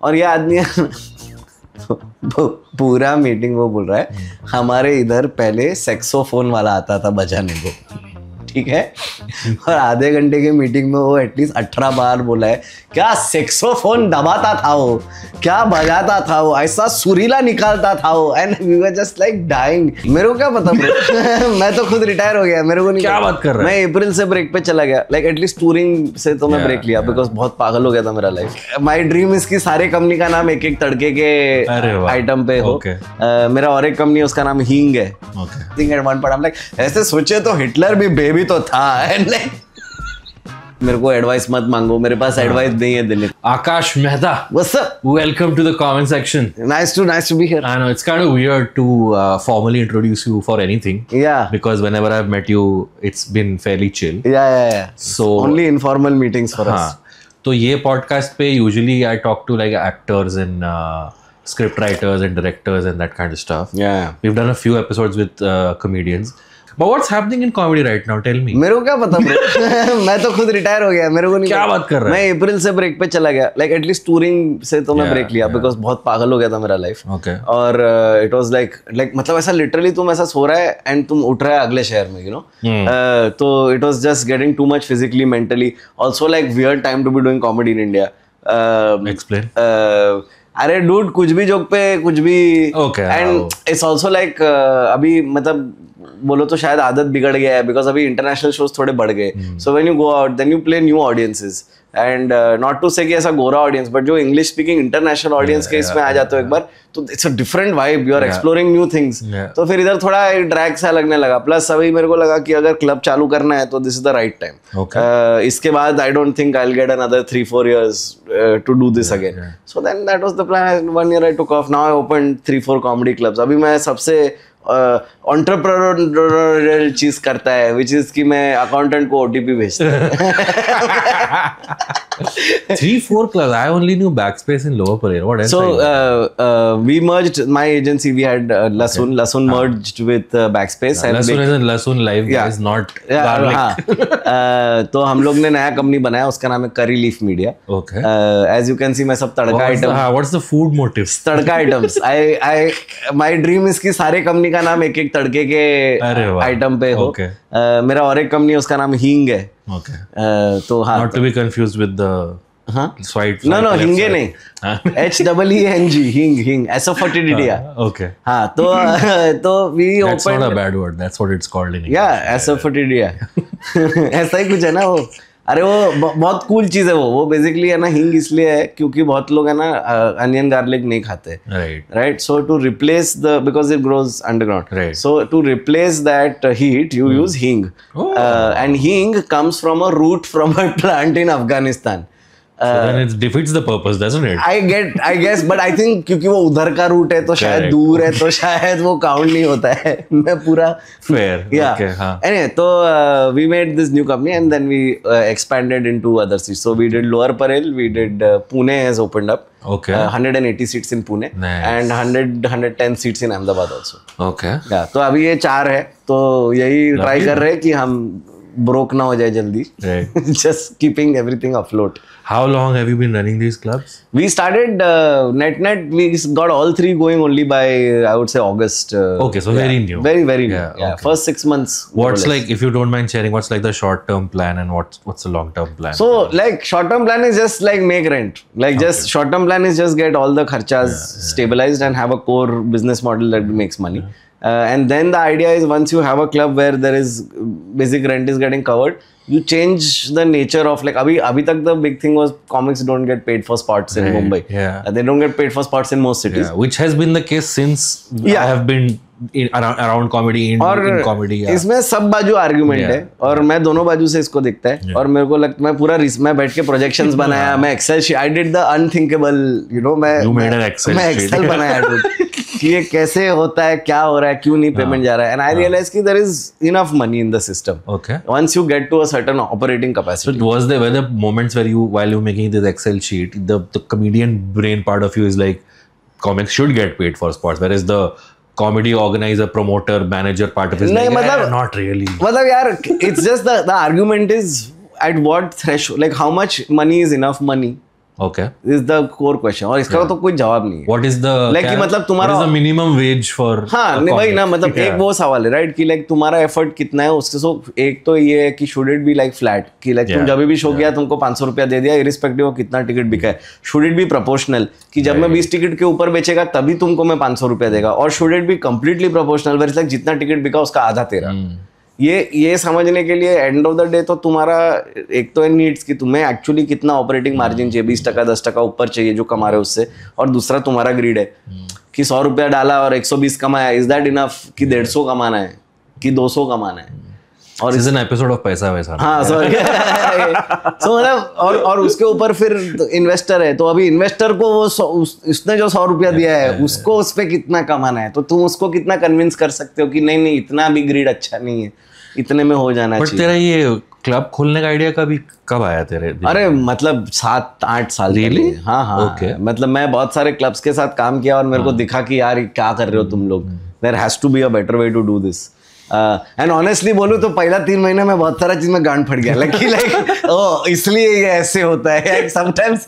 और ये आदमी पूरा मीटिंग वो बोल रहा है हमारे इधर पहले सेक्सोफोन वाला आता था बजाने को, ठीक है, और आधे घंटे की मीटिंग में वो एटलीस्ट 18 बार बोला है क्या सेक्सोफोन दबाता था वो, क्या बजाता था वो, ऐसा सुरीला निकालता था वो, and we were just like dying. मेरे को क्या पता ब्रो मैं तो खुद रिटायर हो गया, मेरे को नहीं क्या बात कर रहा है। मैं अप्रैल से ब्रेक पे चला गया, लाइक एटलीस्ट टूरिंग से तो मैं ब्रेक लिया बिकॉज बहुत पागल हो गया था मेरा लाइफ। माय ड्रीम इसकी सारे कंपनी का नाम एक एक तड़के के आइटम पे हो। मेरा और एक कंपनी उसका नाम हींग है। थिंक एट वन पॉइंट ऐसे सोचे तो हिटलर भी बेबी तो था। मेरे को एडवाइस मत मांगो, मेरे पास एडवाइस नहीं है Delhi. Akash Mehta, What's up? welcome to the comment section. Nice to be here. I know it's kind of weird to formally introduce you for anything. Yeah. Because whenever I've met you, it's been fairly chill. Yeah. So only informal meetings for us. तो ये podcast पे usually I talk to like actors and script writers and directors and that kind of stuff. Yeah. We've done a few episodes with comedians. But what's happening in comedy right now? Tell me. मेरे को क्या पता bro मैं तो खुद retire हो गया, मेरे को नहीं क्या बात कर रहा है। मैं अप्रैल से ब्रेक पे चला गया, लाइक एटलीस्ट टूरिंग से तो मैं ब्रेक लिया बिकॉज बहुत पागल हो गया था मेरा लाइफ। और इट वाज लाइक मतलब ऐसा लिटरली तुम ऐसा सो रहा है एंड तुम उठ रहा है अगले शहर में, यू नो। तो it was just getting too much physically, mentally, also like weird time to be doing comedy in India. Explain. अरे डूड कुछ भी जोक पे कुछ भी, एंड इट्स आल्सो लाइक अभी मतलब बोलो तो शायद आदत बिगड़ गया है बिकॉज अभी इंटरनेशनल शोज थोड़े बढ़ गए। So when you go out then you play new audiences and not to say कि ऐसा गोरा ऑडियंस, बट जो इंग्लिश स्पीकिंग इंटरनेशनल ऑडियंस के इसमें आ जाते हो एक बार तो it's a different vibe, you are exploring new things. तो फिर इधर थोड़ा ड्रैग सा लगने लगा। प्लस अभी मेरे को लगा कि अगर क्लब चालू करना है तो this is the right time. इसके बाद I don't think I will get another 3-4 years to do this again. So then that was the plan. 1 year I took off, now I open 3-4 comedy clubs. अभी मैं सबसे entrepreneurial चीज करता है which is कि मैं अकाउंटेंट को OTP भेजता हूं। 3-4 clubs. I only knew Backspace in Lower Parel. What else? So we merged my agency. We had Lasun. Lasun merged with Backspace. Lasun is in Lasun Live. Yeah. Is not garlic. तो हम लोग ने नया company बनाया, उसका नाम है curry leaf media. Okay. As you can see मैं सब tadka item. What's the food motives? Tadka items. my dream is कि सारे कंपनी का नाम एक एक तड़के के आइटम पे हो। मेरा और एक कंपनी उसका नाम हींग है। तो हाँ, not to be confused with the swipe no Hinge नहीं, HEENG हींग एसोफर्टिडिया। Okay. हाँ तो we opened, that's not a bad word, that's what it's called in English. Yeah, एसोफर्टिडिया ऐसा ही कुछ है ना वो। अरे वो बहुत कूल चीज है वो बेसिकली है ना। हींग इसलिए है क्योंकि बहुत लोग है ना अनियन गार्लिक नहीं खाते, right. So to replace the, because it grows underground, so to replace that heat you use hing. And hing comes from a root from a plant in Afghanistan. So then it defeats the purpose, doesn't it? I guess, but I think क्योंकि वो उधर का root है तो शायद दूर है तो शायद वो काउंट नहीं होता है। मैं पूरा fair. Yeah. Okay, हाँ. Anyway, तो we made this new company and then we expanded into other cities. So we did Lower Parel, we did Pune has opened up. Okay. 180 seats in Pune. Nice. And 110 seats in Ahmedabad also. Okay. Yeah, तो अभी ये 4 है, तो यही try कर रहे हैं कि हम ब्रोक ना हो जाए जल्दी। Just keeping everything afloat. How long have you been running these clubs? We started net. We got all 3 going only by I would say August. Okay, so very new. Very new. Yeah. Okay. First 6 months. What's like, if you don't mind sharing, what's like the short-term plan and what's the long-term plan? So like short-term plan is just like make rent. Like just short-term plan is just get all the kharchas stabilized and have a core business model that makes money. And then the idea is once you have a club where there is basic rent is getting covered, you change the nature of like abhi tak the big thing was comics don't get paid for spots in Mumbai. They don't get paid for spots in most cities. Which has been the case since I have been around comedy in comedy. इसमें सब बाजू argument है और मैं दोनों बाजू से इसको देखता है। और मेरे को लगता मैं पूरा मैं बैठ के प्रोजेक्शंस बनाया, मैं excel sheet, I did the unthinkable, you know. मैं एक्सेल बनाया कि ये कैसे होता है, क्या हो रहा है, क्यों नहीं पेमेंट जा रहा है। एंड आई रियलाइज कि there is enough money in the system once you get to a certain operating capacity. So was there were the moments where you, while you making this Excel sheet, the comedian brain part of you is like comics should get paid for spots, whereas the comedy organizer, promoter, manager part of it is like not really. मतलब यार it's just the argument is at what threshold, like how much money is enough money. Okay. This is the core question. और इसका तो कोई जवाब नहीं है. What is the like कि मतलब तुम्हारा what is the minimum wage for हाँ नहीं भाई ना मतलब एक वो सवाल है राइट कि लाइक तुम्हारा एफर्ट कितना है उसके सो एक तो ये है कि should it be like flat कि लाइक तुम जब भी शो किया तुमको 500 रुपया दे दिया इरिस्पेक्टिव ऑफ कितना टिकट बिका है. शुड इट बी प्रोपोर्शनल कि जब मैं 20 टिकट के ऊपर बेचेगा तभी तुमको मैं 500 रुपया देगा और should it be completely proportional where like जितना टिकट बिका उसका आधा तेरा. ये समझने के लिए एंड ऑफ द डे तो तुम्हारा एक तो है नीड्स कि तुम्हें एक्चुअली कितना ऑपरेटिंग मार्जिन चाहिए 20% 10% ऊपर चाहिए जो कमा रहे हो उससे और दूसरा तुम्हारा ग्रीड है कि 100 रुपया डाला और 120 कमाया. इज दैट इनफ कि 150 कमाना है कि 200 कमाना है. और इज एन एपिसोड ऑफ पैसा वैसा. हाँ सॉरी. सो मतलब और उसके ऊपर फिर इन्वेस्टर है तो अभी इन्वेस्टर को वो उसने जो 100 रुपया दिया है उसको उस पर कितना कमाना है तो तुम उसको कितना कन्विंस कर सकते हो कि नहीं इतना भी ग्रीड अच्छा नहीं है इतने में हो जाना चाहिए. तेरा ये क्लब खोलने का आइडिया कब आया तेरे? अरे मतलब 7-8 साल really? हाँ Okay. मतलब मैं बहुत सारे क्लब्स के साथ काम किया और मेरे को दिखा कि यार क्या कर रहे हो तुम लोग. There has to be a better way to do this. And honestly बोलूं तो पहला 3 महीने में बहुत सारा चीज में गांड फट गया लाइक ओ इसलिए ये ऐसे होता है sometimes.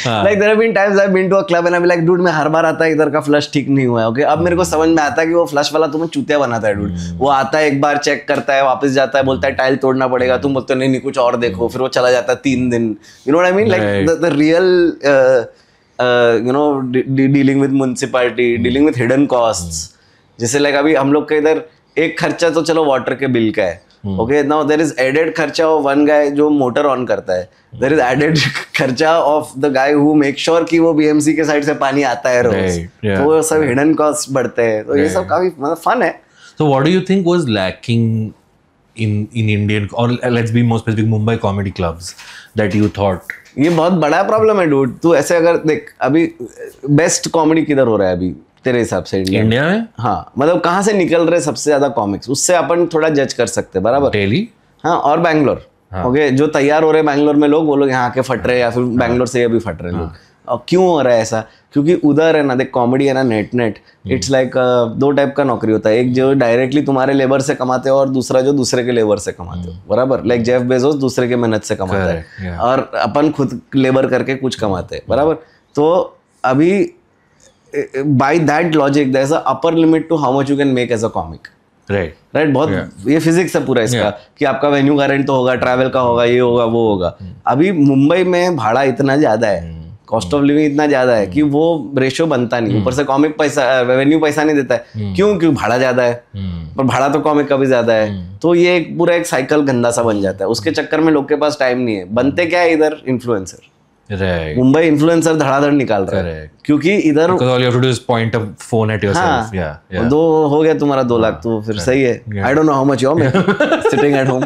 Like there have been times I've been to a club and I'm like dude मैं हर बार आता है इधर का फ्लश ठीक नहीं हुआ है. ओके अब मेरे को समझ में आता है कि वो फ्लश वाला तुम्हें चूतिया बनाता है डूड. वो आता है एक बार चेक करता है वापस जाता है बोलता है टाइल तोड़ना पड़ेगा तुम बोलते हो नहीं कुछ और देखो फिर वो चला जाता है 3 दिन. You know what I mean like the real you know dealing with municipality dealing with hidden costs. जैसे लाइक अभी हम लोग का इधर एक खर्चा तो चलो वाटर के बिल का है. Okay now there is added kharcha of one guy जो मोटर ऑन करता है. There is added kharcha of the guy who make sure कि वो बीएमसी के साइड से पानी आता है रोज. तो वो सब हिडन कॉस्ट बढ़ते हैं तो ये सब काफी मतलब फन है. So what do you think was lacking in Indian or let's be more specific Mumbai comedy clubs that you thought? ये बहुत बड़ा प्रॉब्लम है डूड. तू ऐसे अगर देख अभी बेस्ट कॉमेडी किधर हो रहा है अभी तेरे हिसाब से इंडिया में? हाँ मतलब कहाँ से निकल रहे सबसे ज्यादा कॉमिक्स उससे अपन थोड़ा जज कर सकते हैं बराबर. दिल्ली हाँ और बैंगलोर. ओके जो तैयार हो रहे हैं बैंगलोर में लोग वो लोग यहाँ के फट रहे हैं या फिर बैंगलोर से अभी फट रहे लोग. और क्यों हो रहा है ऐसा? क्योंकि उधर है ना देख कॉमेडी है ना नेट इट्स लाइक 2 टाइप का नौकरी होता है. एक जो डायरेक्टली तुम्हारे लेबर से कमाते हो और दूसरा जो दूसरे के लेबर से कमाते हो बराबर. लाइक जेफ बेजोस दूसरे के मेहनत से कमाता है और अपन खुद लेबर करके कुछ कमाते हैं बराबर. तो अभी by that logic there's a upper limit to how much you can make as a comic. Right बहुत ये फिजिक्स है पूरा इसका कि आपका वेन्यू का रेंट तो होगा ट्रैवल का होगा ये होगा वो होगा. अभी मुंबई में भाड़ा इतना ज्यादा है कॉस्ट ऑफ लिविंग इतना ज्यादा है कि वो रेशियो बनता नहीं. ऊपर से कॉमिक पैसा रेवेन्यू पैसा नहीं देता है. क्यों भाड़ा ज्यादा है पर भाड़ा तो कॉमिक का भी ज्यादा है. तो ये एक पूरा एक साइकिल गंदा सा बन जाता है. उसके चक्कर में लोग के पास टाइम नहीं है. बनते क्या है इधर इन्फ्लुएंसर. मुंबई इन्फ्लुएंसर धड़ाधड़ निकाल रहा है क्योंकि इधर दो हो गया तुम्हारा 2 लाख तो फिर सही है. I don't know how much you are sitting at home.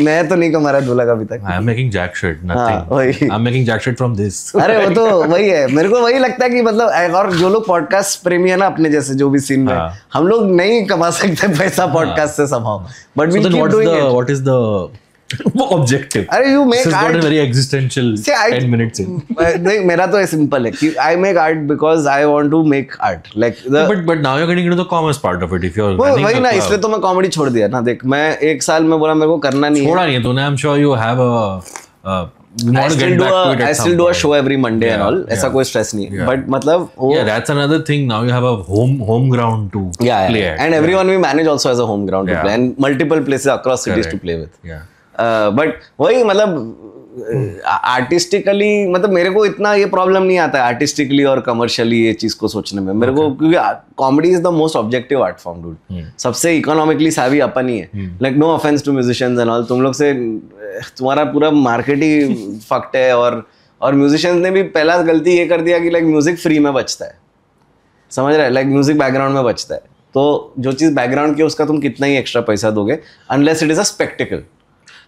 मैं तो नहीं कमा रहा 2 लाख अभी तक. I am making jack shit nothing. I am making jack shit from this. अरे वो तो वही है. मेरे को वही लगता है कि मतलब और जो लोग पॉडकास्ट प्रेमी है ना अपने जैसे जो भी सीन में हम लोग नहीं कमा सकते पैसा पॉडकास्ट से somehow but we keep doing it. What is the objective? अरे you make this art. This is very existential. 10 minutes in. नहीं मेरा तो सिंपल है कि I make art because I want to make art. Like the. But now you're getting into the commerce part of it. If you're. वही ना इसलिए तो मैं कॉमेडी छोड़ दिया ना. देख मैं 1 साल में बोला मेरे को करना नहीं है. छोड़ा नहीं है तूने. I'm sure you have a. I still do a show every Monday and all. ऐसा कोई stress नहीं है. But मतलब yeah, that's another thing. Now you have a home ground to play at. And everyone we manage also has a home ground to play and multiple places across cities to play with. Yeah. But वही मतलब artistically मतलब मेरे को इतना ये problem नहीं आता है आर्टिस्टिकली और कमर्शियली ये चीज को सोचने में. मेरे को क्योंकि comedy is the most objective art form dude. सबसे इकोनॉमिकली सावी अपन ही है. Like no offence to musicians and all. तुम लोग से तुम्हारा पूरा मार्केट ही फक्ट है. और म्यूजिशियंस ने भी पहला गलती ये कर दिया कि लाइक म्यूजिक फ्री में बचता है. समझ रहे? लाइक म्यूजिक बैकग्राउंड में बचता है. तो जो चीज बैकग्राउंड की उसका तुम कितना ही एक्स्ट्रा पैसा दोगे unless it is a spectacled.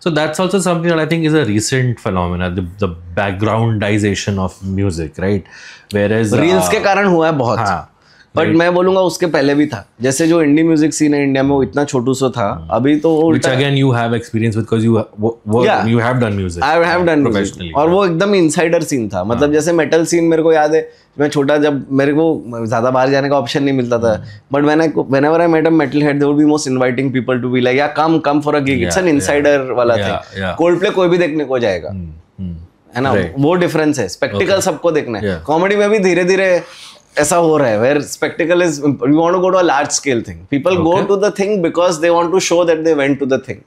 So that's also something that I think is a recent phenomena, the backgroundization of music, right? Whereas reels के कारण हुआ है बहुत. बट मैं बोलूंगा उसके पहले भी था. जैसे जो इंडी म्यूजिक सीन है इंडिया में वो इतना छोटू सा था. अभी तो which again you have experience with because you have done music. I have done music. और वो एकदम इनसाइडर सीन था. मतलब जैसे मेटल सीन मेरे को याद है मैं छोटा जब मेरे को ज्यादा बाहर जाने का ऑप्शन नहीं मिलता था. But whenever I met a metalhead they would be most inviting people to be like yeah come for a gig. It's an insider वाला था. Coldplay कोई भी देखने को जाएगा. है ना, वो डिफरेंस है. स्पेक्टिकल सबको देखना है. कॉमेडी में भी धीरे धीरे ऐसा हो रहा है, where spectacle is you want to go to a large scale thing. People go to the thing because they want to show that they went to the thing.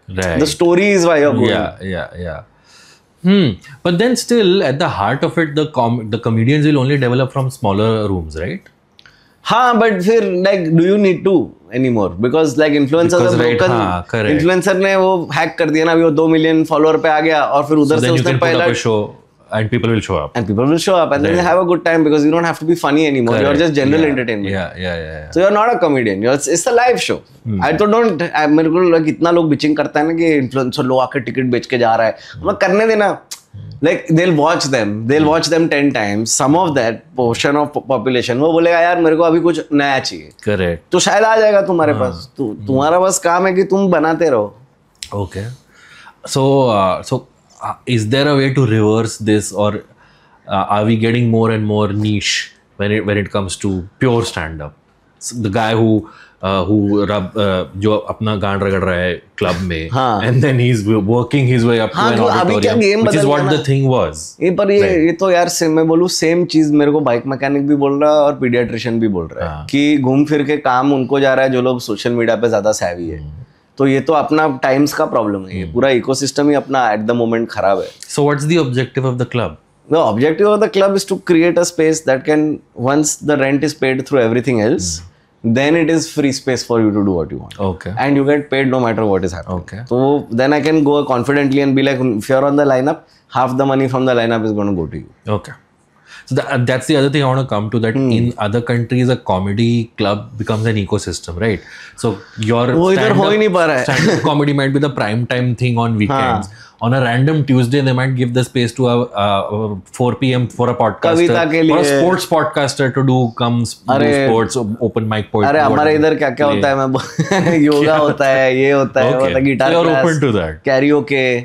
The story is why you're going. Yeah. But then still, at the heart of it, the comedians will only develop from smaller rooms, right? हाँ, but फिर like do you need to anymore? Because like influencers are broken. Influencer ने वो hack कर दिया ना, अभी वो 2 million follower पे आ गया और फिर उधर से उसने पहला show and people will show up. And people will show up and then they have a good time because you don't have to be funny anymore. You're just general entertainment. Yeah. So you're not a comedian. It's a live show. I तो don't. मेरे को कितना लोग bitching करता है ना कि influencer लोग आकर टिकट बेच के जा रहा है. मैं करने देना. Like they'll watch them 10 times. Some of that portion of population वो बोलेगा यार मेरे को अभी कुछ नया चाहिए. Correct. तो शायद आ जाएगा तुम्हारे पास. तुम्हारा बस काम है कि तुम बनाते रहो. Okay. So is there a way to reverse this, or are we getting more and more niche when it comes to pure stand-up? So the guy who जो अपना गान रगड़ रहा है क्लब में, and then he's working his way up to an auditorium, which is what the thing was. पर ये तो यार मैं बोलूँ सेम चीज मेरे को बाइक मैकेनिक भी बोल रहा है और पीडियाट्रिशियन भी बोल रहा है कि घूम फिर के काम उनको जा रहा है जो लोग सोशल मीडिया पे ज्यादा savvy है. तो ये तो अपना टाइम्स का प्रॉब्लम है. ये पूरा इकोसिस्टम ही अपना एट द मोमेंट खराब है. So what's the objective of the club? The objective of the club is to create a space that can, once the rent is paid through everything else, then it is free space for you to do what you want. Okay. And you get paid no matter what is happening. Okay. So then I can go confidently and be like, if you're on the lineup, half the money from the lineup is going to go to you. Okay. So that's the other thing I want to come to, that in other countries a comedy club becomes an ecosystem, right? So your stand-up comedy might be the prime time thing on weekends. On a random Tuesday they might give the space to a 4 p.m. for a podcaster, for a sports podcaster to do sports open mic poetry. अरे हमारे इधर क्या क्या होता है, मैं योगा होता है, ये होता है, guitar class, you're open to that, karaoke.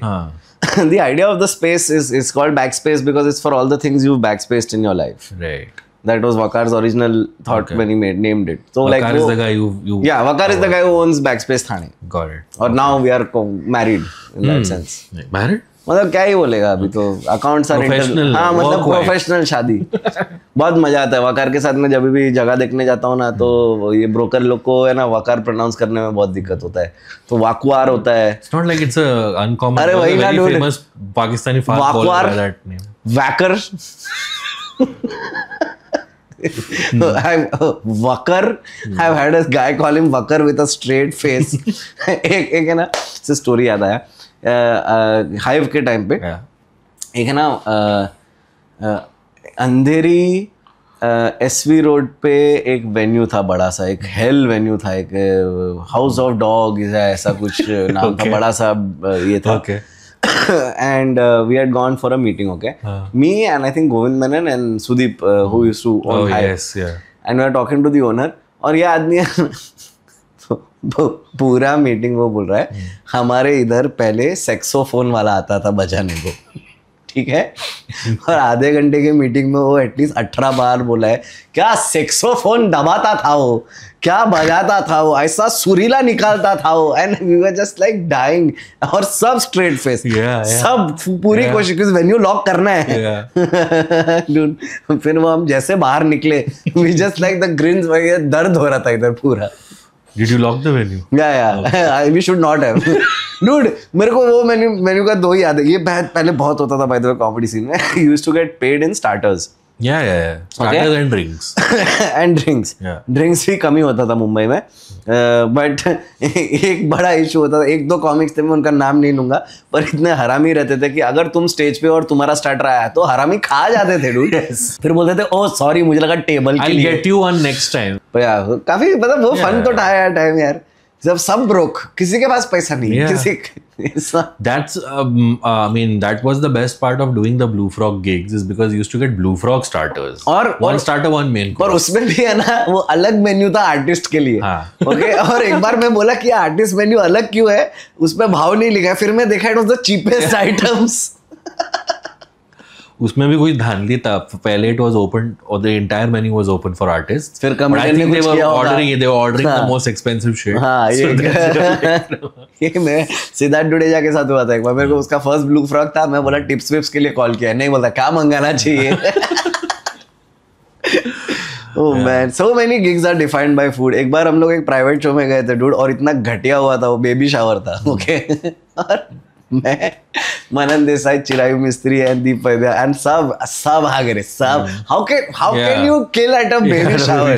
The idea of the space is called backspace because it's for all the things you've backspaced in your life. Right. That was Wakar's original thought when he named it. So Wakar is the guy you yeah, Wakar is the guy who owns Backspace Thane. Got it. और now we are married in that sense. Married? मतलब क्या ही बोलेगा अभी तो accounts are professional. हाँ मतलब professional शादी. बहुत मजा आता है. वकार के साथ में जब भी जगह देखने जाता हूँ ना तो ये ब्रोकर लोग को है ना वकार प्रोनाउंस करने में बहुत दिक्कत होता है. तो वाकुआर होता है. It's not like it's a uncommon. अरे वही ना very famous Pakistani fast bowler by that name. Wakar. Wakar. I've had a guy call him Wakar with a straight face. एक है ना से स्टोरी याद आया. हाइव के टाइम पे एक है ना अंधेरी एसवी रोड पे एक वेन्यू था बड़ा सा, एक हेल वेन्यू था, एक हाउस ऑफ डॉग ऐसा कुछ नाम था, बड़ा सा ये था. And we had gone for a meeting, okay? Me and I think Govind Menon and Sudeep who used to own Hive. Yes, yeah. And we were talking to the owner और ये आदमी पूरा मीटिंग वो बोल रहा है हमारे इधर पहले सेक्सोफोन वाला आता था बजाने को, ठीक है? और आधे घंटे के मीटिंग में वो एटलीस्ट 18 बार बोला है क्या सेक्सोफोन दबाता था वो, क्या बजाता था वो, ऐसा सुरीला निकालता था वो. And we were just like dying और सब स्ट्रेट फेस, सब पूरी कोशिश क्योंकि वेन्यू लॉक करना है. फिर वो हम जैसे बाहर निकले we just like the grins, दर्द हो रहा था इधर पूरा. Did you lock the venue? Yeah. We should not have. Dude, मेरे को वो मेन्यू का 2 ही याद है. ये पहले बहुत होता था by the way comedy scene में. You used to get paid in starters. Yeah. Starters and drinks. And drinks. Yeah. Drinks भी कम ही होता था मुंबई में. बट एक बड़ा इशू होता था. 1-2 कॉमिक्स थे, मैं उनका नाम नहीं लूंगा, पर इतने हरामी रहते थे कि अगर तुम स्टेज पे और तुम्हारा स्टार्टर आया तो हरामी खा जाते थे. डूड फिर बोलते थे ओह सॉरी मुझे लगा टेबल के लिए. I'll get you on next time. काफी मतलब वो फन तो था यार टाइम यार, जब सब ब्रोक, किसी के पास पैसा नहीं. किसी That's I mean that was the best part of doing the Blue Frog gigs is because you used to get Blue Frog starters. और one starter one main course. और उसमें भी है ना वो अलग मेन्यू था आर्टिस्ट के लिए. ओके और एक बार मैं बोला कि आर्टिस्ट मेन्यू अलग क्यों है, उसमें भाव नहीं लिखा है. फिर मैं देखा it was the cheapest items. उसमें भी कोई धांधली था. पहले it was open or the entire menu was open for artists. फिर But I comedian ने think they कुछ were किया होगा. ordering the most expensive shit. हाँ ये मैं सिद्धार्थ डुडेजा के साथ हुआ था एक बार. मेरे को उसका फर्स्ट ब्लू फ्रॉक था. मैं बोला टिप्स विप्स के लिए कॉल किया. नहीं बोलता क्या मंगाना चाहिए. Oh man, so many gigs are defined by food. एक बार हम लोग एक प्राइवेट शो में गए थे डूड, और इतना घटिया हुआ था, वो बेबी शावर था. ओके और मैं मनन देसाई, चिरायु मिस्त्री एंड दीप वैद्य एंड सब आ गए. सब how can you kill at a baby shower?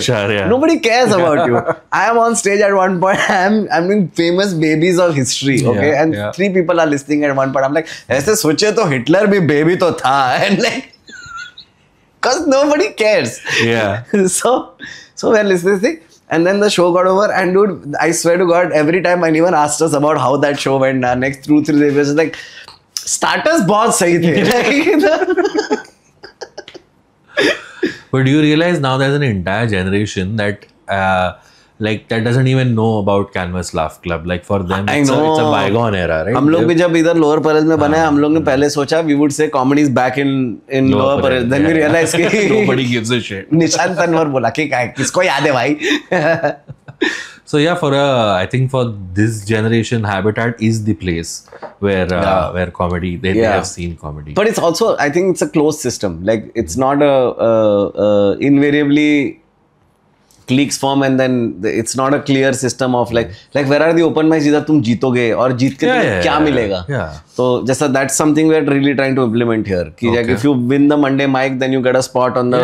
Nobody cares about you. I am on stage at one point. I'm in famous babies of history. Okay, and 3 people are listening at one point. I'm like, ऐसे सोचे तो Hitler भी baby तो था. And like, because nobody cares. Yeah. So we're listening to this thing. And then the show got over, and dude, I swear to God, every time anyone asked us about how that show went, next 2-3 days, it was like, starters बहुत सही थे. But do you realize now there's an entire generation that like that doesn't even know about Canvas Laugh Club. Like for them, it's a bygone era, right? हम लोग भी जब इधर lower परल में बने, हम लोग ने पहले सोचा we would say comedy is back in lower परल. Then we realized कि nobody gives a shit. Nishant Tanwar बोला कि किसको याद है भाई. So yeah, I think for this generation, Habitat is the place where comedy they have seen comedy. But it's also, I think it's a closed system. Like it's not a invariably cliques form, and then it's not a clear system of like where are the open mics जिधर तुम जीतोगे और जीत के तुम्हें क्या मिलेगा. तो जैसा that's something we're really trying to implement here. कि if you win the Monday mic, then you get a spot on the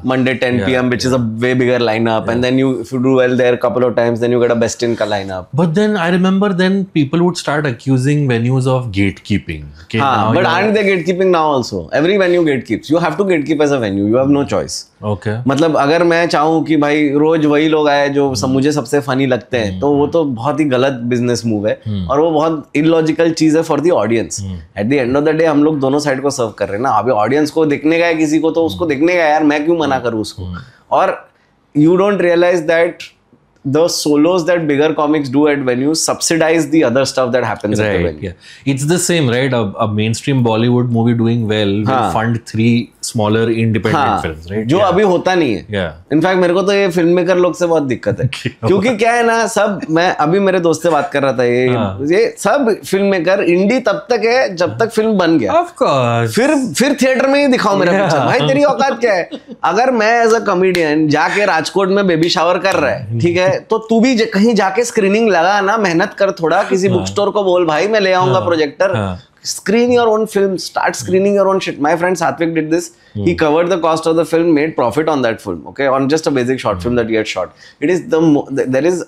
Monday 10 p.m. which is a way bigger lineup, and then if you do well there a couple of times, then you get a best in ka lineup. But then I remember then people would start accusing venues of gatekeeping. But aren't they gatekeeping now also? Every venue gatekeeps. You have to gatekeep as a venue. You have no choice. Okay. मतलब अगर मैं चाहूँ कि भाई रोज वही लोग आए जो मुझे सबसे फनी लगते हैं, तो वो तो बहुत ही गलत बिजनेस मूव है, और वो बहुत इलॉजिकल चीज है for the audience. At the end of the day हम लोग दोनों साइड को सर्व कर रहे हैं ना. अभी ऑडियंस को देखने का है किसी को, तो उसको देखने का यार, मैं क्यों मना करूँ उसको. और you don't realise that the solos that bigger comics do at venues subsidize the other stuff that happens at the venue. It's the same, right? A mainstream Bollywood movie doing well will fund 3 smaller independent films, right? जो अभी होता नहीं है. In fact मेरे को तो ये film maker लोग से बहुत दिक्कत है. क्योंकि क्या है ना, सब मैं अभी मेरे दोस्त से बात कर रहा था, ये सब फिल्म मेकर इंडी तब तक है जब तक फिल्म बन गया. Of course. फिर थिएटर में ही दिखाओ मेरा पिक्चर. भाई तेरी औकात क्या है? अगर मैं एज अ कॉमेडियन जाके राजकोट में बेबी शावर कर रहा है, ठीक है, तो तू भी कहीं जाके स्क्रीनिंग लगा ना, मेहनत कर थोड़ा, किसी बुक स्टोर को बोल भाई मैं ले आऊंगा projector. Screen your own film, start screening your own shit. My friend Satvik did this. He covered the cost of the film, made profit on that film, okay, on just a basic short film that he had shot. It is there is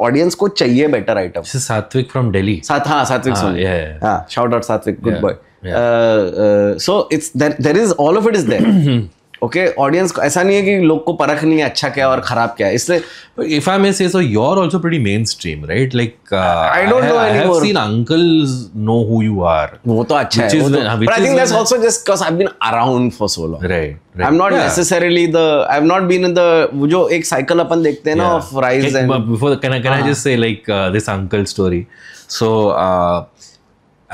audience को चाहिए better item. This is Satvik from Delhi. Satvik Soni. Shout out Satvik, good boy. So it's there is all of it is there. Okay, audience को ऐसा नहीं है कि लोग को परख नहीं है अच्छा क्या और खराब क्या है. इसलिए if I may say so, you're also pretty mainstream, right? Like I don't know anymore. I have seen uncles know who you are. वो तो अच्छा है. But I think that's also just because I've been around for so long. Right. I'm not necessarily I've not been in the जो एक cycle अपन देखते हैं ना of rise and. Before can I just say like this uncle story? So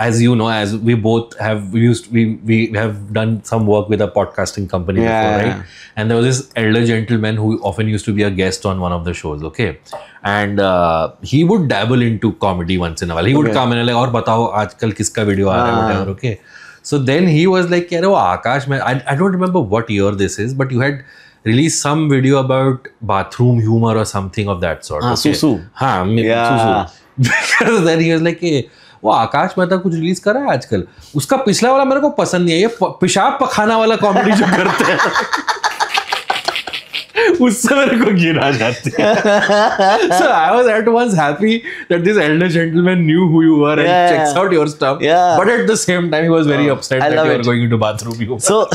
as you know, as we both have we have done some work with a podcasting company before, right? And there was this elder gentleman who often used to be a guest on one of the shows, okay? And he would dabble into comedy once in a while. He would come and like, और बताओ आजकल किसका video आ रहा है, whatever, okay? So then he was like, यार वो आकाश में, I don't remember what year this is, but you had released some video about bathroom humor or something of that sort. Susu. Susu. Because then he was like, वो आकाश मेहता कुछ release कर रहा है आजकल, उसका पिछला वाला मेरे को पसंद नहीं है, ये पेशाब पखाना वाला कॉमेडी जो करते हैं उससे मेरे को गिरा जाती है. So I was at once happy that this elder gentleman knew who you were and checks out your stuff. But at the same time, he was very upset that you were going into bathroom humor. So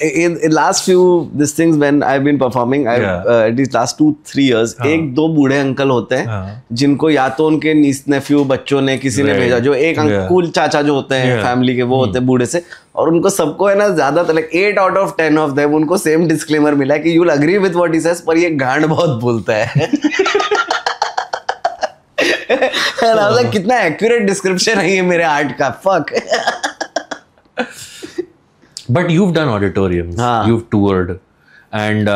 in last few these things when I've been performing, at least last 2-3 years, एक दो बूढ़े uncle होते हैं जिनको या तो उनके नीस नेफ्यू बच्चों ने किसी ने भेजा, जो एक अंकुल चाचा जो होते हैं फैमिली के, वो होते हैं बूढ़े से, और उनको सबको है ना ज्यादातर like 8 out of 10 of them उनको सेम डिस्क्लेमर मिला कि you'll agree with what he says, पर ये गांड बहुत बोलता है. And I was like, कितना एक्यूरेट डिस्क्रिप्शन है ये मेरे आर्ट का. Fuck. But you've done auditoriums, हाँ. you've toured, and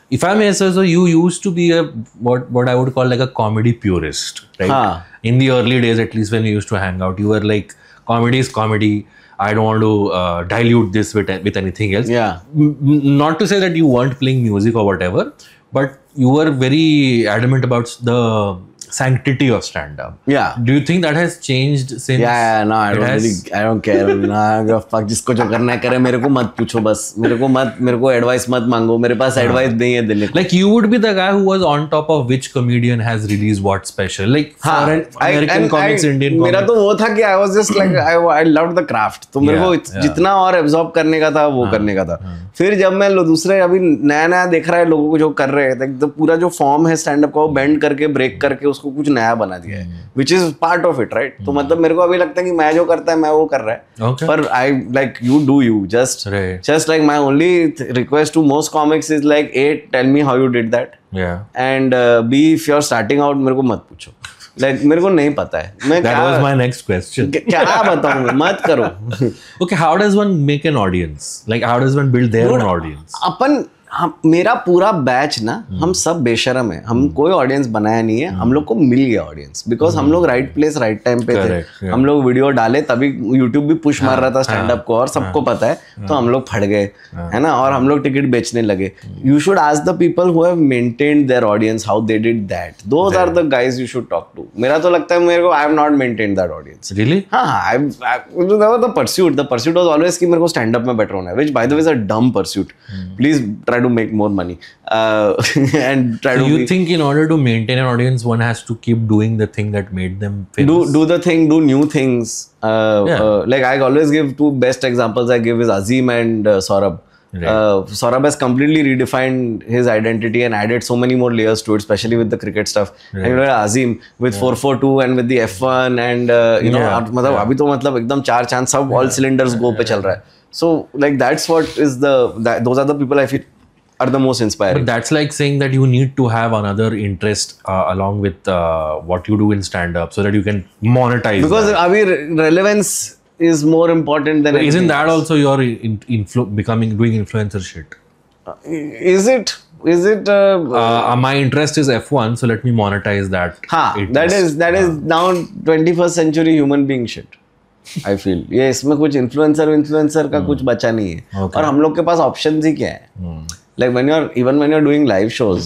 if I may say so, you used to be a what I would call like a comedy purist, right? हाँ. In the early days, at least when you used to hang out, you were like, comedy is comedy. I don't want to dilute this with anything else. Yeah. Not to say that you weren't playing music or whatever, but you were very adamant about the sanctity of stand-up. Yeah. Do you think that has changed since? Yeah, no, I don't care. No, fuck, जिसको जो करना है करे, मेरे को मत पूछो बस, मेरे को एडवाइस मत मांगो, मेरे पास एडवाइस नहीं है देने को. Like you would be the guy who was on top of which comedian has released what special, like foreign American comics, Indian comics. मेरा तो वो था कि I was just like I loved the craft. तो मेरे को जितना और एब्जॉर्ब करने का था वो करने का था. फिर जब मैं दूसरे अभी नया देख रहा है लोगों को जो कर रहे हैं, तो पूरा जो फॉर्म है स्टैंड अप का वो बेंड करके ब्रेक करके उसको कुछ नया बना दिया है, which is part of it, right? तो मतलब मेरे को अभी लगता है कि मैं जो करता है मैं वो कर रहा है, पर I like you do you just like my only request to most comics is like a tell me how you did that, and b if you are starting out मेरे को मत पूछो, लाइक मेरे को नहीं पता है मैं that was my next question. क्या बताऊं, मत करो. Okay, how does one make an audience? Like how does one build their own audience? मेरा पूरा बैच ना, हम सब बेशरम है, हम कोई ऑडियंस बनाया नहीं है, हम लोग को मिल गया ऑडियंस, बिकॉज हम लोग राइट प्लेस राइट टाइम पे थे. हम लोग वीडियो डाले तभी यूट्यूब भी पुश मार रहा था स्टैंड अप को, और सबको पता है, तो हम लोग फट गए, है ना, और हम लोग टिकट बेचने लगे. You should ask the people who have maintained their audience how they did that. Those are the guys you should talk to. मेरा तो लगता है मेरे को I have not maintained that audience. Really? हाँ, द परस्यूट वाज ऑलवेज कि मेरे को स्टैंड अप में बेटर होना है, which by the way is a dumb pursuit. Please try to make more money and try to. You think in order to maintain an audience, one has to keep doing the thing that made them famous? Do the thing, do new things. Like I always give two best examples I give is Azim and Saurabh. Right. Saurabh has completely redefined his identity and added so many more layers to it, especially with the cricket stuff. Right. And you know, Azim with 442 and with the F1 and you know, मतलब अभी तो मतलब एकदम चार चांद सब all cylinders go पे चल रहा है. So like that's what is those are the people I feel are the most inspiring. But that's like saying that you need to have another interest along with what you do in stand-up so that you can monetize. Because abhi relevance is more important than. But isn't that also your doing influencer shit? Is it? My interest is F1, so let me monetize that. That is now 21st century human being shit. I feel ये इसमें कुछ influencer का कुछ बचा नहीं है. और हम लोग के पास ऑप्शंस ही क्या है? Like when you're doing live shows,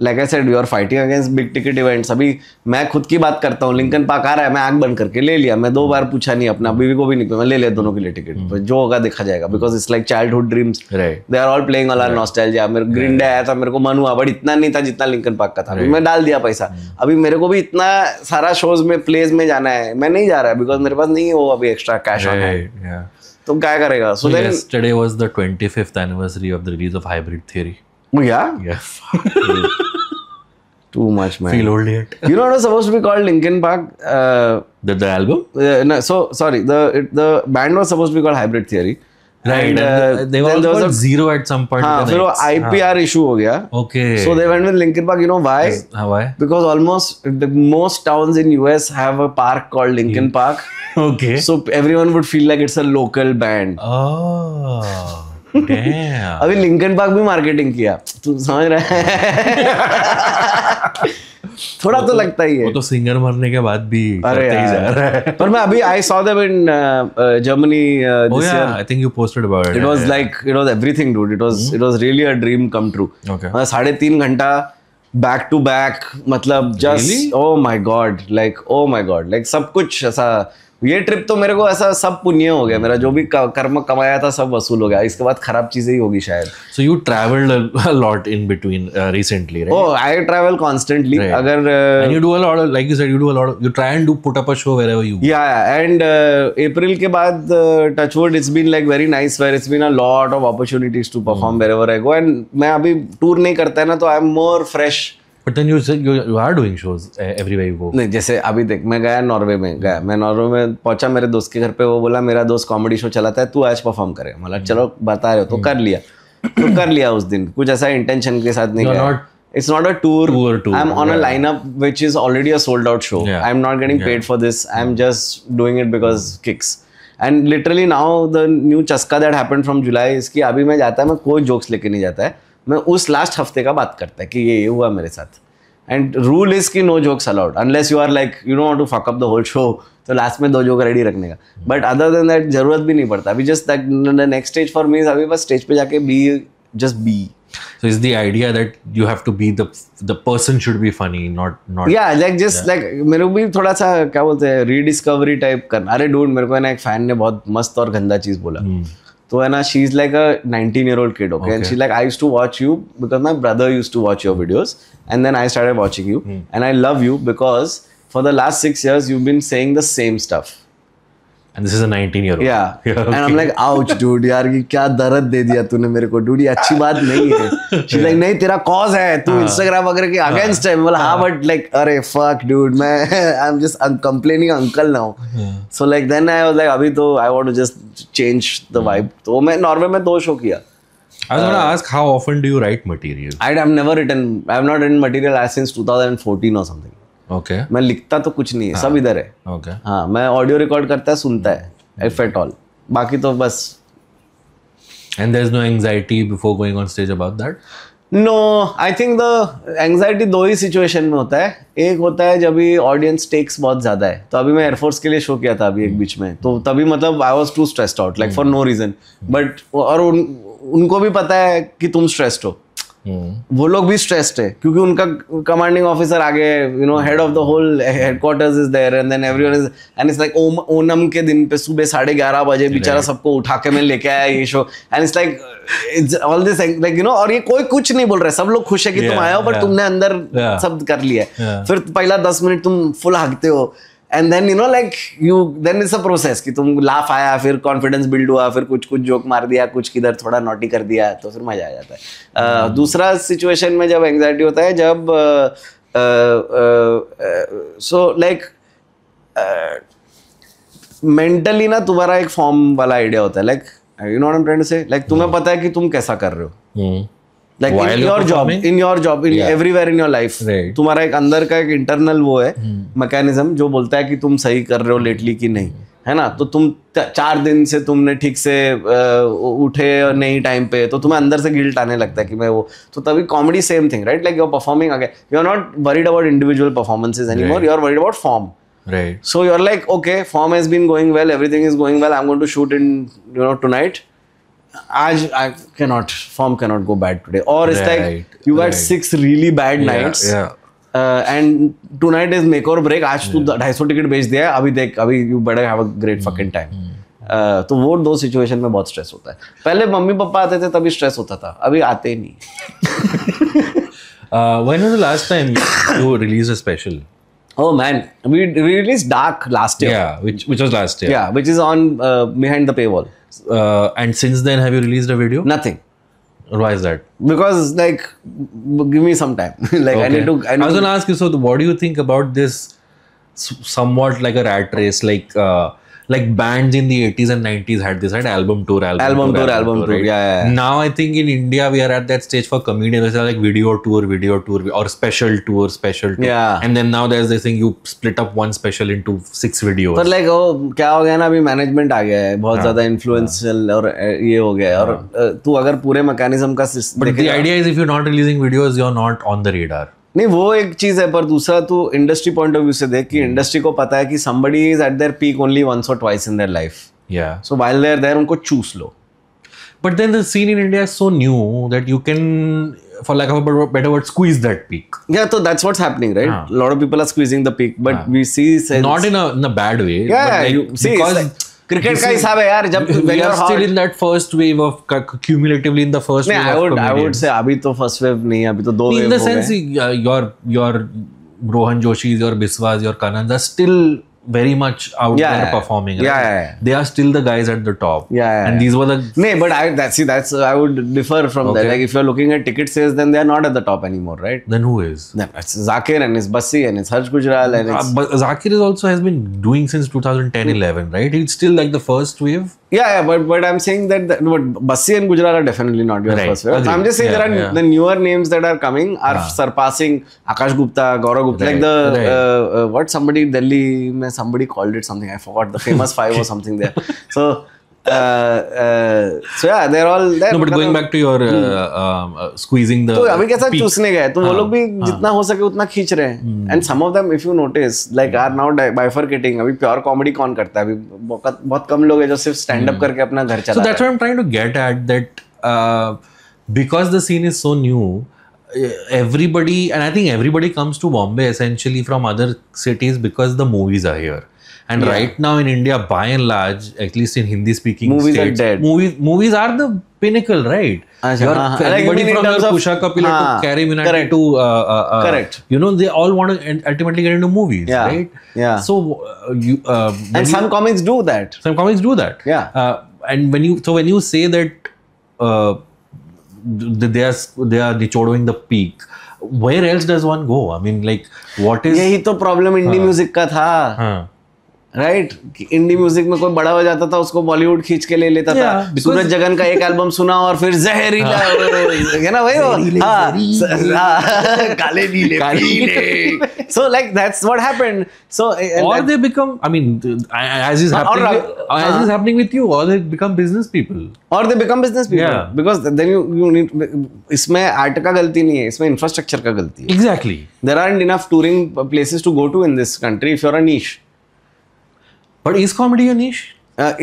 like I said, you are fighting against big ticket events. अभी मैं खुद की बात करता हूँ, लिंकन पार्क आ रहा है, मैं आंख बंद करके ले लिया, मैं 2 बार पूछा नहीं, अपना बीवी को भी नहीं, मैं ले लिया दोनों के लिए टिकट, जो होगा देखा जाएगा, because it's like childhood dreams. They are all playing all our nostalgia. मेरे ग्रीन डे आया था, मेरे को मन हुआ, बट इतना नहीं था जितना लिंकन पार्क का था, मैं डाल दिया पैसा. अभी मेरे को भी इतना सारा शोज में प्लेस में जाना है, मैं नहीं जा रहा है, बिकॉज मेरे पास नहीं है वो अभी एक्स्ट्रा कैश ऑन है. तो क्या करेगा? So then yesterday was the 25th anniversary of the release of Hybrid Theory. Oh yeah? Yeah. Too much, man. Feel old yet? You know what was supposed to be called Linkin Park? The album? No, so sorry. The band was supposed to be called Hybrid Theory. Right. And they were also called Zero at some point. फिर वो IPR issue हो गया. Okay. So they went with Linkin Park. You know why? Why? Because almost the most towns in US have a park called Linkin Park. Okay. So everyone would feel like it's a local band. Oh. Damn. अभी Lincoln park भी marketing किया, तू समझ रहा है? थोड़ा तो लगता ही है. वो तो सिंगर मरने के बाद भी करते ही जा रहा है. पर मैं अभी I saw them in Germany this year. I think you posted about it. It was like it was everything, dude. It was really a dream come true. Okay. 3.5 घंटा back to back, मतलब just really? Oh my god, like सब कुछ ऐसा. ये trip तो मेरे को ऐसा सब पुण्य हो गया, मेरा जो भी कर्म कमाया था सब वसूल हो गया. इसके बाद खराब चीजें ही होगी शायद. So you traveled a lot in between recently, right? Oh, I travel constantly. Right. अगर and you do a lot of, like you said, you try and put up a show wherever you go. Yeah, and April के बाद touchwood, it's been like very nice where it's been a lot of opportunities to perform wherever I go. And मैं अभी tour नहीं करता है ना, तो I'm more fresh. But then you said you are doing shows everywhere you go. नहीं, जैसे अभी देख, मैं गया नॉर्वे में, मैं नॉर्वे में पहुंचा मेरे दोस्त के घर पे, वो बोला मेरा दोस्त कॉमेडी शो चलाता है, तू आज परफॉर्म करे. मतलब चलो बता रहे हो तो कर लिया उस दिन. कुछ ऐसा इंटेंशन के साथ नहीं गया. It's not a tour. I'm on a lineup which is already a sold out show. I'm not getting paid for this. I'm just doing it because kicks. And literally now the new चस्का that happened from जुलाई इसकी अभी मैं जाता है, मैं कोई jokes लेके नहीं जाता है, मैं उस लास्ट हफ्ते का बात करता है कि ये हुआ मेरे साथ. एंड रूल इज कि no jokes allowed unless you are like you don't want to fuck up the whole show, तो लास्ट में 2 जोक रेडी रखने का. बट अदर देन दैट जरूरत भी नहीं पड़ता. अभी just the next stage for me is अभी बस स्टेज पे जाके just be. So is the idea that you have to be the person should be funny, not yeah, like just like मेरे को भी थोड़ा सा क्या बोलते हैं रीडिस्कवरी टाइप करना. अरे डूड मेरे को है ना एक फैन ने बहुत मस्त और गंदा चीज बोला. तो है ना she is like a 19-year-old kid, okay? And she's like, I used to watch you because my brother used to watch your videos and then I started watching you and I love you because for the last 6 years you've been saying the same stuff. And this is a 19-year-old. Yeah. Okay. And I'm like, ouch, dude, यार ये क्या दर्द दे दिया तूने मेरे को, dude ये अच्छी बात नहीं है. She's like, नहीं तेरा cause है, तू Instagram वगैरह के against है. बोला हाँ but like अरे fuck dude मैं I'm complaining uncle now. So like then I was like अभी तो I want to just change the vibe. तो मैं नॉर्वे में 2 शो किया. I was gonna ask how often do you write material? I have not written material since 2014 or something. Okay. मैं लिखता तो कुछ नहीं है, सब इधर है. Okay. हाँ मैं ऑडियो रिकॉर्ड करता है, सुनता है, if at all. बाकी तो बस. And there's no anxiety before going on stage about that? No, I think the anxiety 2 he situation में होता है. एक होता है जब भी ऑडियंस टेक्स बहुत ज्यादा है. तो अभी मैं एयरफोर्स के लिए शो किया था अभी एक बीच में, तो तभी मतलब I was too stressed out like for no reason. But और उनको भी पता है कि तुम स्ट्रेस्ड हो. वो लोग भी स्ट्रेस्ड है क्योंकि उनका कमांडिंग ऑफिसर आगे you know head of the whole headquarters is there and then everyone is and it's like Onam के दिन पे सुबह 11:30 बजे बेचारा सबको उठा के मैं लेके आया ये show and it's like it's all this like you no. और ये कोई कुछ नहीं बोल रहा है, सब लोग खुश है कि तुम आए हो बट तुमने अंदर सब कर लिया है. फिर पहला 10 मिनट तुम फुल हकते हो and then you know like you then it's a process कि तुम लाफ आया, फिर कॉन्फिडेंस बिल्ड हुआ, फिर कुछ जोक मार दिया, कुछ किधर थोड़ा नॉटी कर दिया, तो फिर मजा आ जाता है. दूसरा सिचुएशन में जब एंग्जाइटी होता है जब सो लाइक मेंटली ना तुम्हारा एक फॉर्म वाला आइडिया होता है. Like you know what I am trying to say, like तुम्हें पता है कि तुम कैसा कर रहे हो. Like in your job, everywhere in your life, तुम्हारा एक अंदर का एक इंटरनल वो है मैकेनिज्म जो बोलता है कि तुम सही कर रहे हो लेटली कि नहीं, है ना. तो तुम 4 दिन से तुमने ठीक से उठे और नहीं टाइम पे, तो तुम्हें अंदर से गिल्ट आने लगता है कि मैं वो. तो तभी comedy same thing right, like you are performing again, you are not worried about individual performances anymore, you are worried about form. Right. So you are like, okay, form has been going well, everything is going well, I'm going to shoot in tonight. I form cannot go bad today. Or it's like you had 6 really bad nights. And tonight is make or break. आज तू 250 ticket बेच दिया है, अभी देख, अभी you better have a great fucking time. तो वो 2 सिचुएशन में बहुत स्ट्रेस होता है. पहले मम्मी पापा आते थे तभी स्ट्रेस होता था, अभी आते ही नहीं. When was the last time you released a special? Oh man, we released Dark last year. Yeah, which was last year. Yeah, which is on behind the paywall. And since then, have you released a video? Nothing. Why is that? Because like, give me some time. Like okay. I need to. I was gonna ask you. So, what do you think about this? Somewhat like a rat race, like bands in the 80s and 90s had this, right? Album tour. Right? Yeah. Now I think in India we are at that stage for comedians. It's like video tour, or special tour. Yeah. And then now there's this thing, you split up one special into 6 videos. But like क्या हो गया ना, अभी management आ गया है, बहुत ज़्यादा influential और ये हो गया है. और तू अगर पूरे मैकेनिज्म का But the idea is if you're not releasing videos, you're not on the radar. नहीं वो एक चीज है, पर दूसरा तू इंडस्ट्री पॉइंट ऑफ व्यू से देख कि इंडस्ट्री को पता है कि somebody is at their peak only once or twice in their life. Yeah. So while they're there, उनको चूस लो. But then the scene in India is so new that you can, for lack of a better word, squeeze that peak. Yeah, so that's what's happening, right? A lot of people are squeezing the peak, but we see not in a bad way. Yeah, like, you see, because cricket का हिसाब है यार, जब we are still in that first wave of cumulatively in the first wave of comedians. I would say अभी तो first wave नहीं, अभी तो 2 wave हो गए. In the sense, your Rohan Joshis, your Biswas, your Kanans are still very much out there performing. Right? Yeah. They are still the guys at the top. Yeah. And these were the. No, but that's I would differ from that. Like if you're looking at ticket sales, then they are not at the top anymore, right? Then who is? Then it's Zakir and it's Bassi and it's Harsh Gujral and it's. But Zakir has been doing since 2010-11, right? He's still like the first wave. Yeah, but I'm saying that but Bassi and Gujral are definitely not your first wave. I'm just saying there are the newer names that are coming are surpassing Akash Gupta, Gaurav Gupta, like the what somebody Delhi में and somebody called it something. I forgot the famous five or something there. So yeah, they're all there. No, but going back to your squeezing the. तो अभी कैसा चूसने गए तो वो लोग भी जितना हो सके उतना खींच रहे हैं. And some of them, if you notice, like are now bifurcating. अभी प्योर कॉमेडी कौन करता है? अभी बहुत कम लोग हैं जो सिर्फ स्टैंड अप करके अपना घर चला. So that's what I'm trying to get at, that because the scene is so new, everybody, and I think everybody comes to Bombay essentially from other cities because the movies are here. And right now in India, by and large, at least in Hindi-speaking movies states, are dead. Movies are the pinnacle, right? Everybody from your Kusha Kapila to Carrie Minati to, correct. You know, they all want to ultimately get into movies, right? Yeah. So and some comics do that. Some comics do that. Yeah. And when you say that they are nichodoing the peak, where else does one go? I mean, like, what is? यही तो problem indie music का था. Right. Indie music में कोई बड़ा हो जाता था उसको बॉलीवुड खींच के ले लेता था. सूरज जगन का एक एल्बम सुना और फिर जहरीला है ना भाई वो. काले नीले पीले. So like that's what happened. So or they become, I mean, as is happening with you, or they become business people. Or they become business people. Yeah. Because then you need. इसमें art का गलती नहीं है, इसमें infrastructure का गलती है. Exactly. There aren't enough touring places to go to in this country if you're a niche. But is comedy a niche?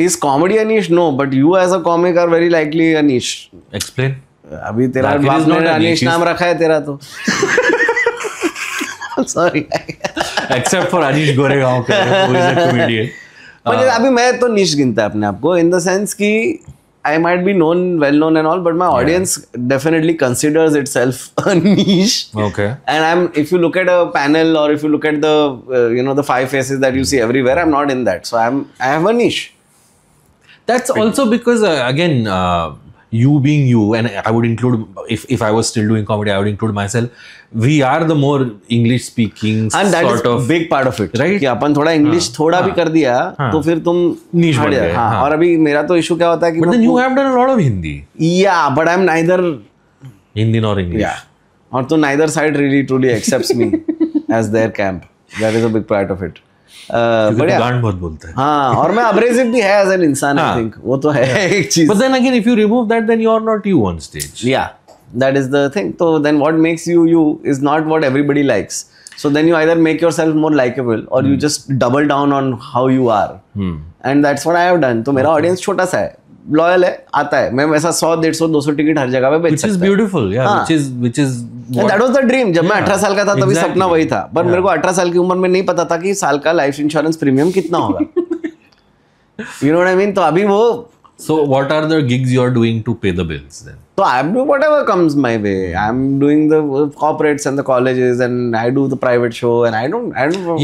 Is comedy a niche? No, but you as a comic are very likely a niche. Explain. अभी तेरा बाप ने अनिश नाम रखा है तेरा तो. Sorry. Except for Anish Goregaonkar, who is a comedian. पर अभी मैं तो niche गिनता है अपने आप को in the sense कि I might be well known and all, but my audience definitely considers itself a niche. Okay. And if you look at a panel or if you look at the the five faces that you see everywhere, I'm not in that. So I have a niche. That's also because again, you being you, and I would include, if I was still doing comedy, I would include myself. We are the more English speaking and that sort is of big part of it, right? कि अपन थोड़ा English थोड़ा भी कर दिया तो फिर तुम niche बन गए. और अभी मेरा तो issue क्या होता है कि but then you have done a lot of Hindi. Yeah, but I'm neither Hindi nor English. Yeah. और तो neither side really truly accepts me as their camp. That is a big part of it. But गांड बहुत बोलता है. हाँ, और मैं abrasive भी है as an इंसान. I think वो तो है एक चीज. But then again, if you remove that, then you are not you on stage. Yeah, that is the thing. So then what makes you is not what everybody likes. So then you either make yourself more likable or you just double down on how you are. And that's what I have done. तो मेरा audience छोटा सा है, loyal है, आता है. मैं वैसा 100, 150, 200 टिकट हर जगह पे बेच सकता हूं. Which is beautiful, yeah. Which is and that was the dream. जब मैं 18 साल का था तभी सपना वही था. पर मेरे को 18 साल की उम्र में नहीं पता था कि साल का लाइफ इंश्योरेंस प्रीमियम कितना होगा. You know what I mean? तो अभी वो. So what are the gigs you are doing to pay the bills then? So I'm doing whatever comes my way. I'm doing the corporates and the colleges, and I do the private show, and I don't.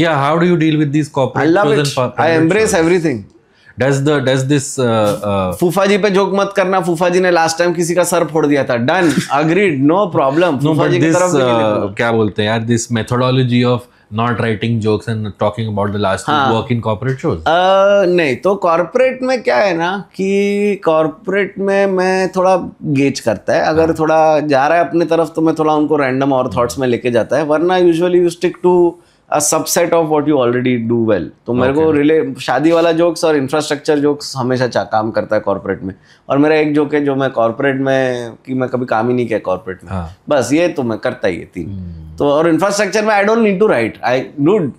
Yeah, how do you deal with these corporate shows? I love it. I embrace everything. Does this फूफा जी पे joke मत करना. फूफा जी ने last time किसी का sir फोड़ दिया था. Done, agreed, no problem. No, but this क्या बोलते हैं यार, this methodology of not writing jokes and talking about the last week work in corporate shows. नहीं, तो कॉर्पोरेट में क्या है ना कि कॉर्पोरेट में मैं थोड़ा गेज करता है. अगर थोड़ा जा रहा है अपने तरफ तो मैं थोड़ा उनको रैंडम और थॉट्स में लेके जाता है. वरना usually you stick to a subset of what you already do well. तो मेरे को शादी वाला जोक्स और इंफ्रास्ट्रक्चर जोक्स हमेशा काम करता है कॉर्पोरेट में. और मेरा एक जोक है जो मैं कॉर्पोरेट में कि मैं कभी काम ही नहीं किया कॉर्पोरेट में. बस ये तो मैं करता ही है 3. तो और इंफ्रास्ट्रक्चर में I don't need to right. I dude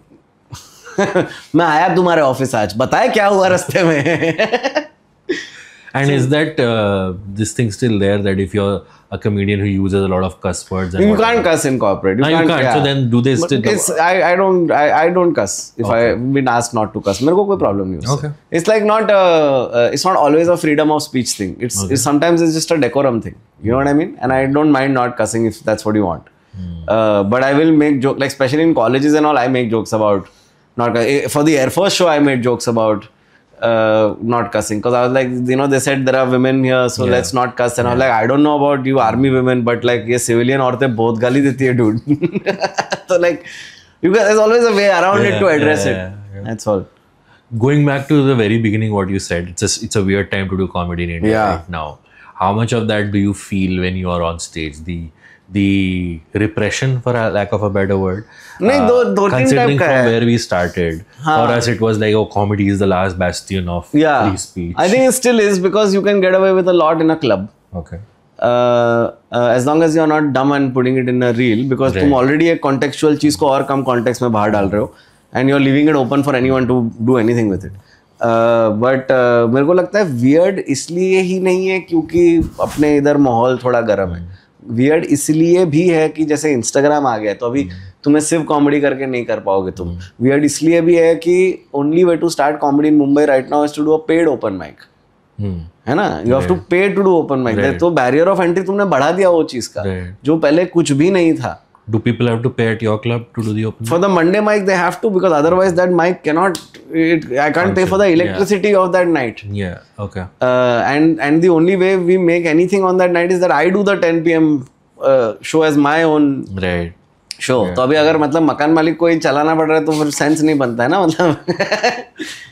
मैं आया तुम्हारे ऑफिस आज, बताए क्या हुआ रास्ते में. And is that this thing still there, that if you're a comedian who uses a lot of cuss words and you can't cuss in corporate. You can't. Yeah. So then do they still? I don't cuss if I've been asked not to cuss. मेरे को कोई problem नहीं उससे. It's like not it's not always a freedom of speech thing. It's sometimes it's just a decorum thing. You know what I mean? And I don't mind not cussing if that's what you want. But I will make joke, like especially in colleges and all. I make jokes about not for the Air Force show. I made jokes about not cussing because I was like, they said there are women here, so let's not cuss. And I was like, I don't know about you army women, but like ये civilian औरतें बहुत गाली देती है dude. So like there's always a way around it to address it. That's all. Going back to the very beginning, what you said, it's a weird time to do comedy in India right now. How much of that do you feel when you are on stage? the repression, for a lack of a better word. नहीं, दो तीन Considering type का from है. where we started, for us it was like, oh, comedy is the last bastion of Yeah, free speech. I think it still is because you can get away with a lot in a club. Okay. As long as you're not dumb and putting it in a reel, because तुम already एक contextual चीज को और कम context में बाहर डाल रहे हो, and you're leaving it open for anyone to do anything with it. But मेरे को लगता है weird इसलिए ही नहीं है क्योंकि अपने इधर माहौल थोड़ा गर्म है. Weird इसलिए भी है कि जैसे Instagram आ गया है, तो अभी तुम्हें सिर्फ कॉमेडी करके नहीं कर पाओगे तुम. Weird इसलिए भी है कि only way to start comedy in Mumbai right now is to do a paid open mic. है ना, यू हैव टू पे टू डू ओपन माइक. तो बैरियर ऑफ एंट्री तुमने बढ़ा दिया वो चीज का, जो पहले कुछ भी नहीं था. Do people have to pay at your club to do the open mic? For the Monday mic they have to, because otherwise that mic cannot, I can't pay for the electricity of that night. Yeah, okay. And the only way we make anything on that night is that I do the 10 p.m. show as my own show. तो अभी अगर मतलब मकान मालिक को ही चलाना पड़ रहा है तो फिर सेंस नहीं बनता है ना, मतलब.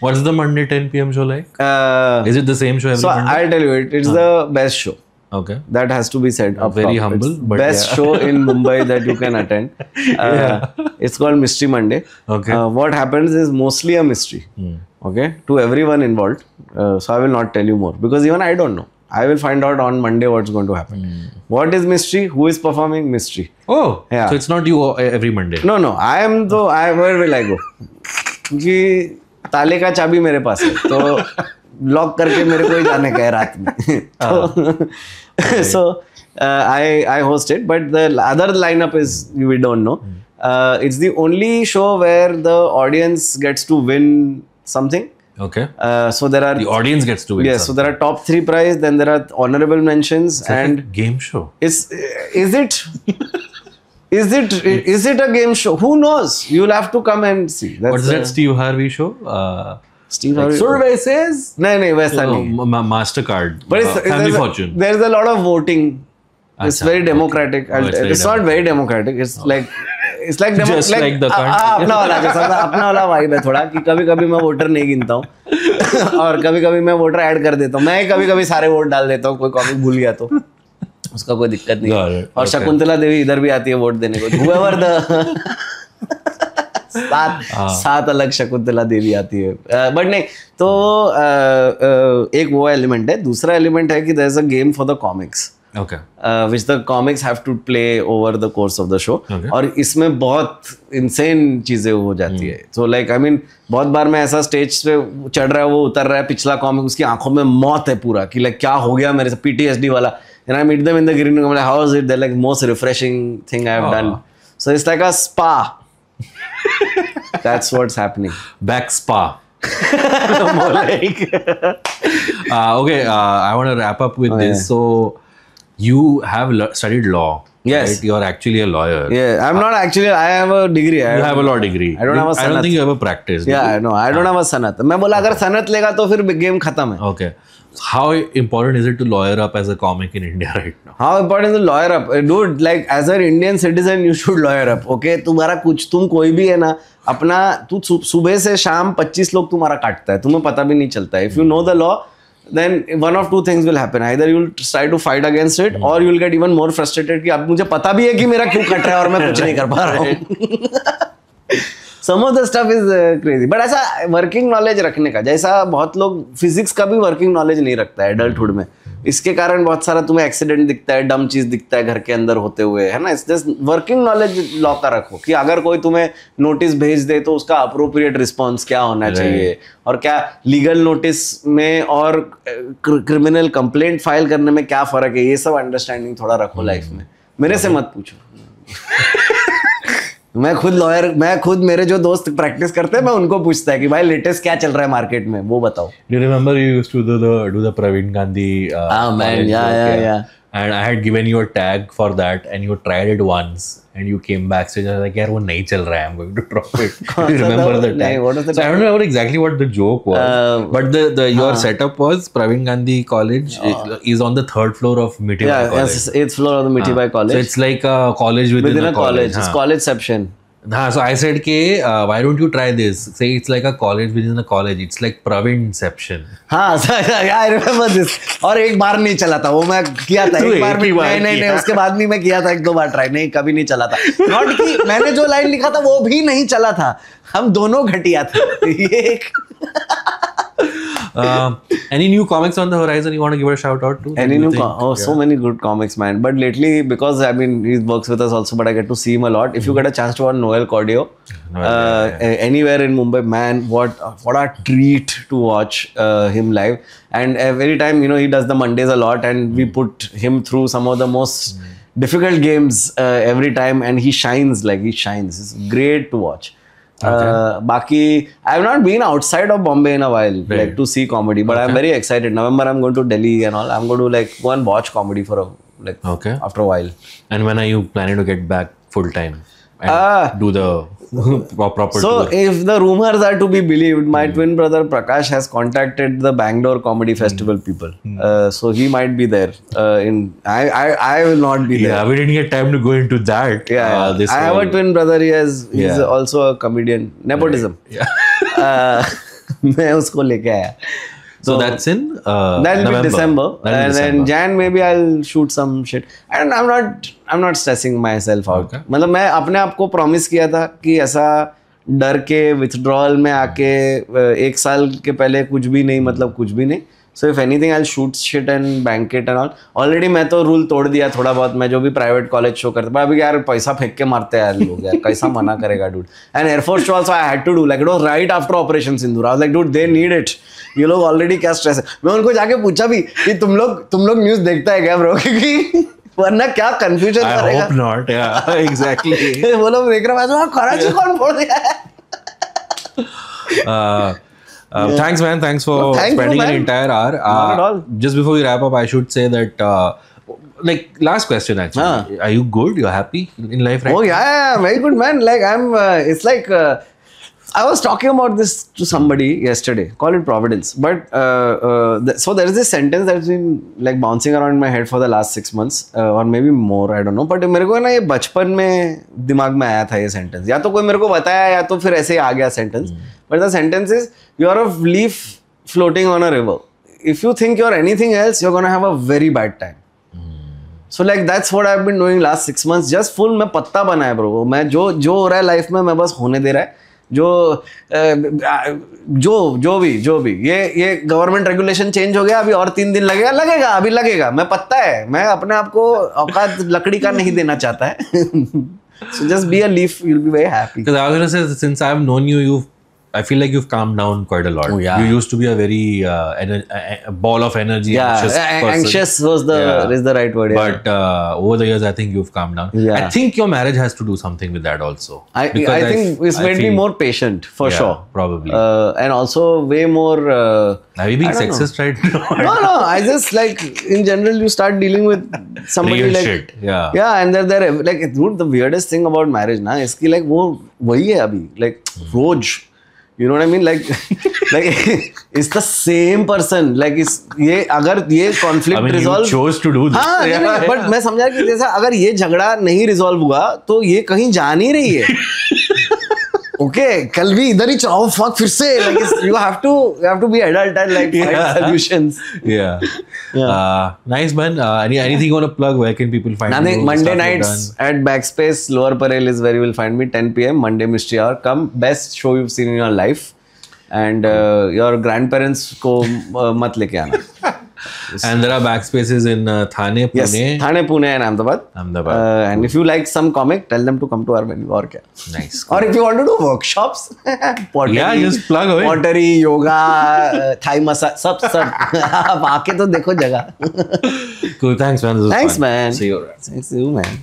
What's the Monday 10 p.m. show like? Is it the same show every Monday? I'll tell you, it's the best show. Okay. That has to be said. Very humble, it's but best show in Mumbai that you can attend. It's called Mystery Monday. Okay. What happens is mostly a mystery. Okay, to everyone involved. So I will not tell you more because even I don't know. I will find out on Monday what's going to happen. What is mystery? Who is performing? Mystery. Oh, yeah. So it's not you every Monday. No. Where will I go? क्योंकि ताले का चाबी मेरे पास है, तो lock करके मेरे को ही जाने का है रात में. तो so I host it, but the other lineup is we don't know. It's the only show where the audience gets to win something. Okay. So there are the audience gets to win. Yes. So there are top 3 prize, then there are honorable mentions, and a game show. Is it? Is it a game show? Who knows? You'll have to come and see. What's that Steve Harvey show? Steve Harvey. Survey says. No, वैसा नहीं. Mastercard. But Family Fortune. There's a lot of voting. It's very democratic. It's not very democratic. It's like just like the अपना वाला vibe है थोड़ा, कि कभी कभी मैं वोटर नहीं गिनता हूँ और कभी कभी मैं वोटर ऐड कर देता हूँ. मैं कभी कभी सारे वोट डाल देता हूँ, कोई कॉमिक भूल गया तो उसका कोई दिक्कत नहीं. और शकुंतला देवी इधर भी आती है वोट देने को. Whoever the सात अलग शकुंतला देवी आती है. बट नहीं, तो एक वो एलिमेंट है. दूसरा एलिमेंट है कि there is a game for the comics. Okay. Which the comics have to play over the course of the show. Okay. और इसमें बहुत insane चीजें हो जाती है. So like I mean, बहुत बार मैं ऐसा स्टेज पे चढ़ रहा है, वो उतर रहा है, पिछला कॉमिक उसकी आंखों में मौत है पूरा, कि like क्या हो गया मेरे से, PTSD वाला. And I meet them in the green room, I'm like, how is it? They're like, most refreshing thing I have done. So it's like a spa. That's what's happening. Back spa. More like. Okay, I want to wrap up with this. So you have studied law. Yes. Right? You're actually a lawyer. Yeah, I'm not actually. I have a degree. You have a law degree. I don't have a sanat. I don't think you ever practiced. Yeah, I know. I don't have a sanat. मैं बोला अगर सनत लेगा तो फिर game खत्म है. Okay. How important is it to lawyer up as a comic in India right now? How important is to lawyer up? Dude, like as an Indian citizen, you should lawyer up. Okay, तुम्हारा कुछ, तुम कोई भी है ना, अपना तू सुबह से शाम 25 लोग तुम्हारा काटता है, तुम्हें पता भी नहीं चलता है. If you know the law, then one of two things will happen. Either you will try to fight against it, or you will get even more frustrated कि अब मुझे पता भी है कि मेरा क्यों कट रहा है और मैं कुछ नहीं कर पा रहा हूँ. Some of the stuff is crazy. But ऐसा वर्किंग नॉलेज रखने का, जैसा बहुत लोग फिजिक्स का भी वर्किंग नॉलेज नहीं रखता है एडल्टहुड में. इसके कारण बहुत सारा तुम्हें एक्सीडेंट दिखता है, डम चीज दिखता है घर के अंदर होते हुए, है ना. It's just working knowledge law का रखो, कि अगर कोई तुम्हें नोटिस भेज दे तो उसका अप्रोप्रिएट रिस्पॉन्स क्या होना चाहिए, और क्या लीगल नोटिस में और क्रिमिनल कंप्लेंट फाइल करने में क्या फर्क है. ये सब अंडरस्टैंडिंग थोड़ा रखो लाइफ में. मेरे से मत पूछो. मैं खुद मेरे जो दोस्त प्रैक्टिस करते हैं, मैं उनको पूछता है कि भाई लेटेस्ट क्या चल रहा है मार्केट में, वो बताओ. Do you remember you used to do the Praveen Gandhi? Man, yeah. And I had given you a tag for that, and you tried it once, and you came back saying like, "यार वो नहीं चल रहा है, I'm going to drop it." Do you remember the tag? So I don't remember exactly what the joke was, but your setup was Praveen Gandhi College is on the 3rd floor of Mitibai College. Yes, 8th floor of the Mitibai College. So it's like a college within a college. It's collegeception. So I said कि why don't you try this? Say it's like a college within a college. It's like Pravinception. हाँ I remember this. और एक बार नहीं चला था वो, मैं किया था एक बार भी, नहीं उसके बाद भी मैं किया था 1-2 बार ट्राई, नहीं कभी नहीं चला था. नॉट कि मैंने जो लाइन लिखा था वो भी नहीं चला था, हम दोनों घटिया थे. ये एक any new comics on the horizon you want to give a shout out to? Any new so many good comics, man. But lately, because I mean he works with us also, but I get to see him a lot. If you get a chance to watch Noel Cordio anywhere in Mumbai, man, what a treat to watch him live. And every time, you know, he does the Mondays a lot, and we put him through some of the most difficult games every time, and he shines. It's great to watch. Baki, I have not been outside of Bombay in a while, like to see comedy, but I'm very excited. November I'm going to Delhi and all. I'm going to like go and watch comedy for after a while. And when are you planning to get back full time and do the proper so tour? If the rumors are to be believed, my twin brother Prakash has contacted the Bangalore Comedy Festival people, so he might be there. I will not be there. Yeah, we didn't get time to go into that. I have a twin brother. He's also a comedian. Nepotism. मैं उसको लेके आया. So that's in that'll be December. And then Jan maybe I'll shoot some shit. And I'm not stressing myself out. मतलब मैं अपने आप को promise किया था कि ऐसा डर के withdrawal में आके 1 साल के पहले कुछ भी नहीं, मतलब कुछ भी नहीं. So if anything I'll shoot shit and bank it and all. Already मैं तो rule तोड़ दिया थोड़ा बहुत, मैं जो भी private college show करता, पर अभी यार पैसा फेंक के मारते हैं यार लोग, यार कैसा मना करेगा dude. And Air Force show also I had to do, like it was right after Operation Sindoor. I was like dude they need it. ये लोग ऑलरेडी क्या स्ट्रेस है. मैं उनको जाके पूछा भी कि तुम लोग न्यूज़ देखता है क्या ब्रो, क्योंकि वरना क्या कंफ्यूजन करेगा. I hope not. Yeah, exactly. वो लोग देख रहे हैं कराची कौन फोड़ दिया है. Thanks man, thanks for spending an entire hour. Not at all. Just before we wrap up, I should say that like last question actually. Are you good? You're happy in life right now? Oh yeah, very good man. Like I'm it's like I was talking about this to somebody yesterday. Call it Providence. But so there is this sentence that's been like bouncing around in my head for the last 6 months or maybe more. I don't know. But मेरे को ना ये बचपन में दिमाग में आया था ये sentence. या तो कोई मेरे को बताया या तो फिर ऐसे ही आ गया sentence. But the sentence is, you are a leaf floating on a river. If you think you're anything else, you're gonna have a very bad time. So like that's what I've been doing last 6 months. Just full मैं पत्ता बना है bro. मैं जो हो रहा है life में मैं बस होने दे रहा है. जो भी ये गवर्नमेंट रेगुलेशन चेंज हो गया, अभी और 3 दिन लगेगा. मैं पत्ता है, मैं अपने आप को औकात लकड़ी का नहीं देना चाहता है. So just be a leaf, you'll be very happy. Because I was going to say, since I've known you, I feel like you've calmed down quite a lot. Oh, yeah. You used to be a very a ball of energy. Yeah, anxious was is the right word. Yeah. But over the years, I think you've calmed down. Yeah. I think your marriage has to do something with that also. I think it's made me more patient for sure. Probably. And also way more. Are you being sexist right now? No. I just like in general you start dealing with somebody real like shit. Yeah. Yeah, and they're like dude, the weirdest thing about marriage ना इसकी like वो वही है अभी like rose. You know what I mean? Like it's the same person. Like ये अगर ये conflict resolve. You chose to do this. हाँ, नहीं, but मैं समझा कि जैसा अगर ये झगड़ा नहीं resolve हुआ तो ये कहीं जा नहीं रही है. Okay, कल भी इधर ही चलाओ fuck फिर से. Like you have to be adult and like find solutions. Yeah. Nice man. Anything you want to plug? Where can people find you? Nothing. Monday nights at Backspace, Lower Parel is where you will find me. 10 p.m. Monday Mystery Hour. Come, best show you've seen in your life. And your grandparents को मत लेके आना. And there are backspaces in Thane, Pune. Yes, Thane, Pune and Ahmedabad. And if you like some comic, tell them to come to our venue. और क्या? Nice. Or if you want to do workshops, pottery, just plug away. Pottery, yoga, Thai massage, सब. आप आके तो देखो जगह. Cool. Thanks man. Thanks man. See you. Thanks to you man.